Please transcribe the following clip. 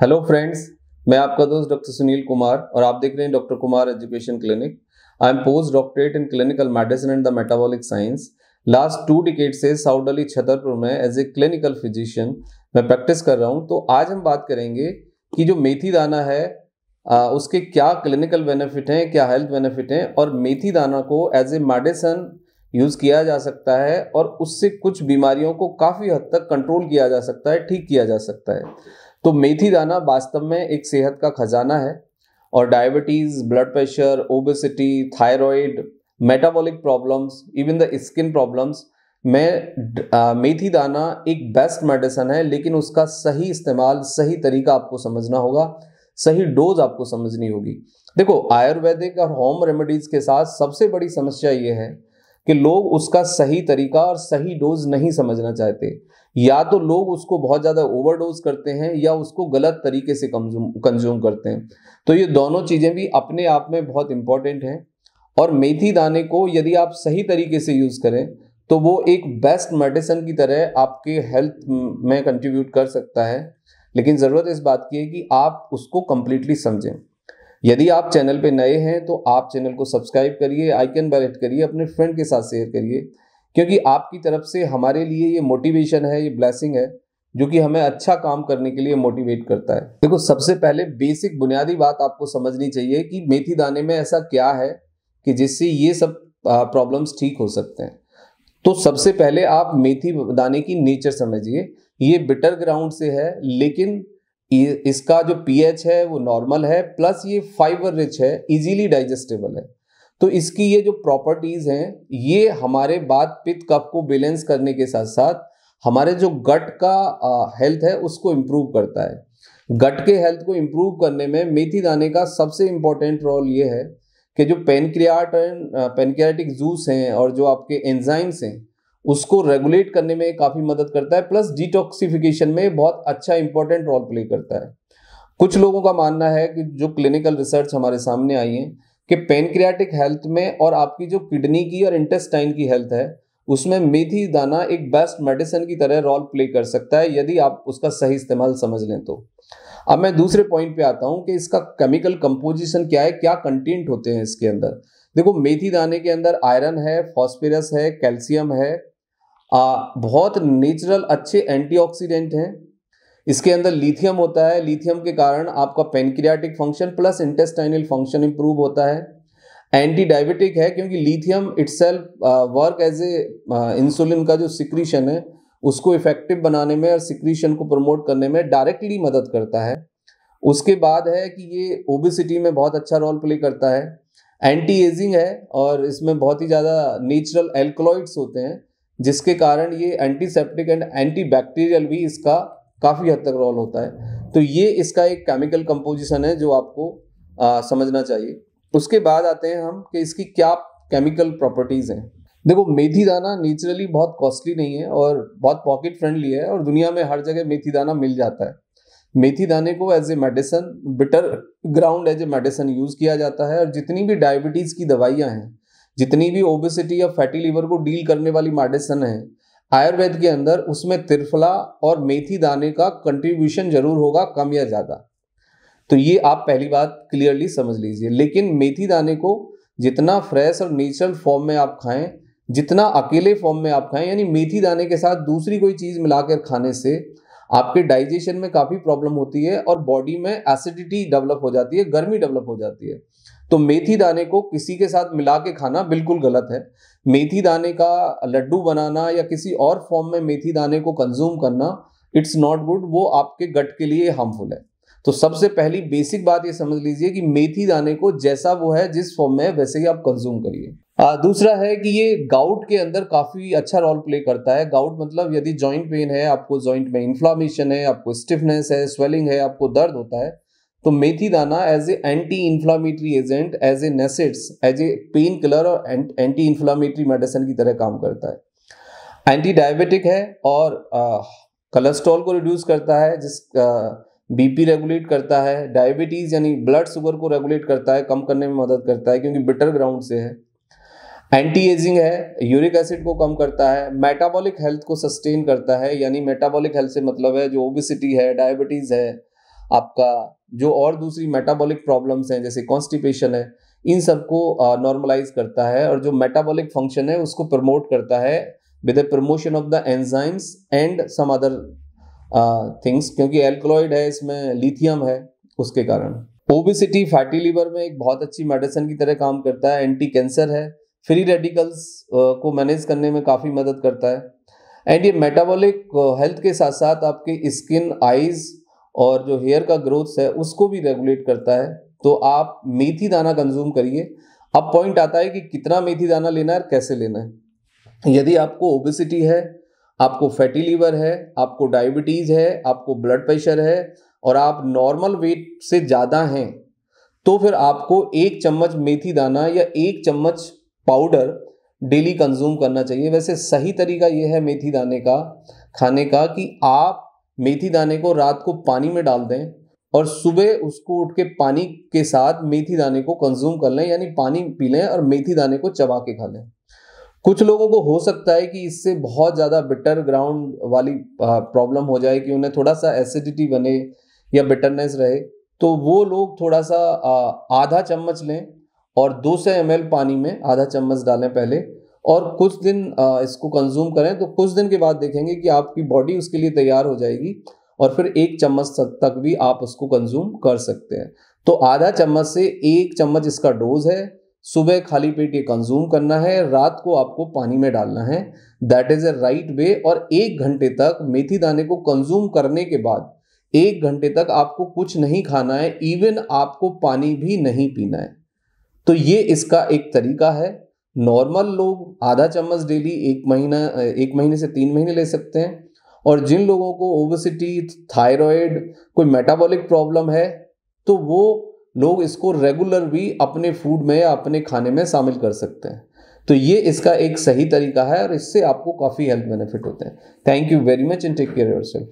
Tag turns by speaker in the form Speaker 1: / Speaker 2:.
Speaker 1: Hello friends, मैं आपका दोस्त डॉक्टर सुनील कुमार और आप देख रहे हैं doctor Kumar education clinic. I am post doctorate in clinical medicine and the metabolic science. Last 2 decade से साउथ दिल्ली छतरपुर में एज ए क्लिनिकल फिजिशियन मैं प्रैक्टिस कर रहा हूं। तो आज हम बात करेंगे कि जो मेथी दाना है उसके क्या क्लिनिकल बेनिफिट हैं, क्या हेल्थ बेनिफिट हैं, और मेथी दाना को एज ए मेडिसिन यूज़ किया जा सकता है और उससे कुछ बीमारियों को काफ़ी हद तक कंट्रोल किया जा सकता है, ठीक किया जा सकता है। तो मेथी दाना वास्तव में एक सेहत का खजाना है और diabetes, blood pressure, obesity, thyroid, metabolic problems, even the skin problems में मेथी दाना एक बेस्ट मेडिसिन है। लेकिन उसका सही इस्तेमाल, सही तरीका आपको समझना होगा, सही डोज आपको समझनी होगी। देखो, आयुर्वेदिक और होम रेमेडीज़ के साथ सबसे बड़ी समस्या ये है कि लोग उसका सही तरीका और सही डोज नहीं समझना चाहते। या तो लोग उसको बहुत ज़्यादा ओवरडोज करते हैं या उसको गलत तरीके से कंज्यूम करते हैं। तो ये दोनों चीज़ें भी अपने आप में बहुत इंपॉर्टेंट हैं। और मेथी दाने को यदि आप सही तरीके से यूज़ करें तो वो एक बेस्ट मेडिसिन की तरह आपके हेल्थ में कंट्रीब्यूट कर सकता है। लेकिन ज़रूरत इस बात की है कि आप उसको कंप्लीटली समझें। यदि आप चैनल पे नए हैं तो आप चैनल को सब्सक्राइब करिए, आइकन पर हिट करिए, अपने फ्रेंड के साथ शेयर करिए, क्योंकि आपकी तरफ से हमारे लिए ये मोटिवेशन है, ये ब्लेसिंग है जो कि हमें अच्छा काम करने के लिए मोटिवेट करता है। देखो, सबसे पहले बेसिक बुनियादी बात आपको समझनी चाहिए कि मेथी दाने में ऐसा क्या है कि जिससे ये सब प्रॉब्लम्स ठीक हो सकते हैं। तो सबसे पहले आप मेथी दाने की नेचर समझिए। ये बिटर ग्राउंड से है, लेकिन इसका जो पीएच है वो नॉर्मल है, प्लस ये फाइबर रिच है, इजीली डाइजेस्टेबल है। तो इसकी ये जो प्रॉपर्टीज हैं ये हमारे वात पित्त कफ को बैलेंस करने के साथ साथ हमारे जो गट का हेल्थ है उसको इम्प्रूव करता है। गट के हेल्थ को इम्प्रूव करने में मेथी दाने का सबसे इम्पोर्टेंट रोल ये है कि जो पेनक्रियाटिक जूस हैं और जो आपके एंजाइम्स हैं उसको रेगुलेट करने में काफ़ी मदद करता है, प्लस डिटॉक्सिफिकेशन में बहुत अच्छा इंपॉर्टेंट रोल प्ले करता है। कुछ लोगों का मानना है कि जो क्लिनिकल रिसर्च हमारे सामने आई है कि पेनक्रियाटिक हेल्थ में और आपकी जो किडनी की और इंटेस्टाइन की हेल्थ है उसमें मेथी दाना एक बेस्ट मेडिसिन की तरह रोल प्ले कर सकता है यदि आप उसका सही इस्तेमाल समझ लें तो। अब मैं दूसरे पॉइंट पे आता हूँ कि इसका केमिकल कंपोजिशन क्या है, क्या कंटेंट होते हैं इसके अंदर। देखो, मेथी दाने के अंदर आयरन है, फॉस्फोरस है, कैल्शियम है, बहुत नेचुरल अच्छे एंटीऑक्सीडेंट हैं। इसके अंदर लिथियम होता है, लिथियम के कारण आपका pancreatic function plus intestinal function improve होता है। एंटी डायबिटिक है क्योंकि lithium itself work as a insulin का जो सिक्रीशन है उसको इफेक्टिव बनाने में और सिक्रीशन को प्रमोट करने में डायरेक्टली मदद करता है। उसके बाद है कि ये ओबेसिटी में बहुत अच्छा रोल प्ले करता है। एंटी एजिंग है और इसमें बहुत ही ज़्यादा नेचुरल एल्कलॉइड्स होते हैं जिसके कारण ये एंटीसेप्टिक एंड एंटी बैक्टीरियल भी इसका काफ़ी हद तक रोल होता है। तो ये इसका एक केमिकल कंपोजिशन है जो आपको समझना चाहिए। उसके बाद आते हैं हम कि इसकी क्या केमिकल प्रॉपर्टीज़ हैं। देखो, मेथी दाना नेचुरली बहुत कॉस्टली नहीं है और बहुत पॉकेट फ्रेंडली है और दुनिया में हर जगह मेथी दाना मिल जाता है। मेथी दाने को as a medicine, bitter ground as a medicine use किया जाता है और जितनी भी डायबिटीज़ की दवाइयाँ हैं, जितनी भी ओबेसिटी या फैटी लीवर को डील करने वाली मेडिसिन है आयुर्वेद के अंदर, उसमें त्रिफला और मेथी दाने का कंट्रीब्यूशन जरूर होगा, कम या ज़्यादा। तो ये आप पहली बात क्लियरली समझ लीजिए। लेकिन मेथी दाने को जितना फ्रेश और नेचुरल फॉर्म में आप खाएं, जितना अकेले फॉर्म में आप खाएं, यानी मेथी दाने के साथ दूसरी कोई चीज़ मिलाकर खाने से आपके डाइजेशन में काफ़ी प्रॉब्लम होती है और बॉडी में एसिडिटी डेवलप हो जाती है, गर्मी डेवलप हो जाती है। तो मेथी दाने को किसी के साथ मिला के खाना बिल्कुल गलत है। मेथी दाने का लड्डू बनाना या किसी और फॉर्म में मेथी दाने को कंज्यूम करना, इट्स नॉट गुड, वो आपके गट के लिए हार्मफुल है। तो सबसे पहली बेसिक बात ये समझ लीजिए कि मेथी दाने को जैसा वो है, जिस फॉर्म में है, वैसे ही आप कंज्यूम करिए। दूसरा है कि ये गाउट के अंदर काफ़ी अच्छा रोल प्ले करता है। गाउट मतलब यदि जॉइंट पेन है, आपको जॉइंट में इन्फ्लामेशन है, आपको स्टिफनेस है, स्वेलिंग है, आपको दर्द होता है, तो मेथी दाना as a anti inflammatory agent, as a NSAIDs, as a pain killer और एंटी इन्फ्लामेटरी मेडिसिन की तरह काम करता है। एंटी डायबिटिक है और कोलेस्ट्रॉल को रिड्यूस करता है, बीपी रेगुलेट करता है, डायबिटीज़ यानी ब्लड शुगर को रेगुलेट करता है, कम करने में मदद करता है क्योंकि बिटर ग्राउंड से है। एंटी एजिंग है, यूरिक एसिड को कम करता है, मेटाबॉलिक हेल्थ को सस्टेन करता है, यानी मेटाबॉलिक हेल्थ से मतलब है जो ओबेसिटी है, डायबिटीज़ है, आपका जो और दूसरी मेटाबॉलिक प्रॉब्लम्स हैं जैसे कॉन्स्टिपेशन है, इन सबको नॉर्मलाइज करता है और जो मेटाबॉलिक फंक्शन है उसको प्रमोट करता है with the promotion of the enzymes and some other things, क्योंकि एल्कलॉइड है इसमें, लिथियम है, उसके कारण। ओबेसिटी फैटी लिवर में एक बहुत अच्छी मेडिसिन की तरह काम करता है, एंटी कैंसर है, फ्री रेडिकल्स को मैनेज करने में काफ़ी मदद करता है। एंड ये मेटाबॉलिक हेल्थ के साथ साथ आपके स्किन, आईज और जो हेयर का ग्रोथ है उसको भी रेगुलेट करता है। तो आप मेथी दाना कंज्यूम करिए। अब पॉइंट आता है कि कितना मेथी दाना लेना है और कैसे लेना है। यदि आपको ओबेसिटी है, आपको फैटी लीवर है, आपको डायबिटीज़ है, आपको ब्लड प्रेशर है और आप नॉर्मल वेट से ज़्यादा हैं, तो फिर आपको 1 चम्मच मेथी दाना या 1 चम्मच पाउडर डेली कंज्यूम करना चाहिए। वैसे सही तरीका ये है मेथी दाने का खाने का कि आप मेथी दाने को रात को पानी में डाल दें और सुबह उसको उठ के पानी के साथ मेथी दाने को कंज्यूम कर लें, यानी पानी पी लें और मेथी दाने को चबा के खा लें। कुछ लोगों को हो सकता है कि इससे बहुत ज़्यादा बिटर ग्राउंड वाली प्रॉब्लम हो जाए कि उन्हें थोड़ा सा एसिडिटी बने या बिटरनेस रहे, तो वो लोग थोड़ा सा आधा चम्मच लें और 200 ml पानी में आधा चम्मच डालें पहले और कुछ दिन इसको कंज्यूम करें। तो कुछ दिन के बाद देखेंगे कि आपकी बॉडी उसके लिए तैयार हो जाएगी और फिर 1 चम्मच तक भी आप उसको कंज्यूम कर सकते हैं। तो आधा चम्मच से 1 चम्मच इसका डोज है। सुबह खाली पेट ये कंज्यूम करना है, रात को आपको पानी में डालना है। That is a right way. और 1 घंटे तक मेथी दाने को कंज्यूम करने के बाद 1 घंटे तक आपको कुछ नहीं खाना है, इवन आपको पानी भी नहीं पीना है। तो ये इसका एक तरीका है। नॉर्मल लोग आधा चम्मच डेली 1 महीने से 3 महीने ले सकते हैं। और जिन लोगों को ओबेसिटी, थायराइड, कोई मेटाबॉलिक प्रॉब्लम है, तो वो लोग इसको रेगुलर भी अपने फूड में या अपने खाने में शामिल कर सकते हैं। तो ये इसका एक सही तरीका है और इससे आपको काफ़ी हेल्थ बेनिफिट होते हैं। Thank you very much and take care yourself.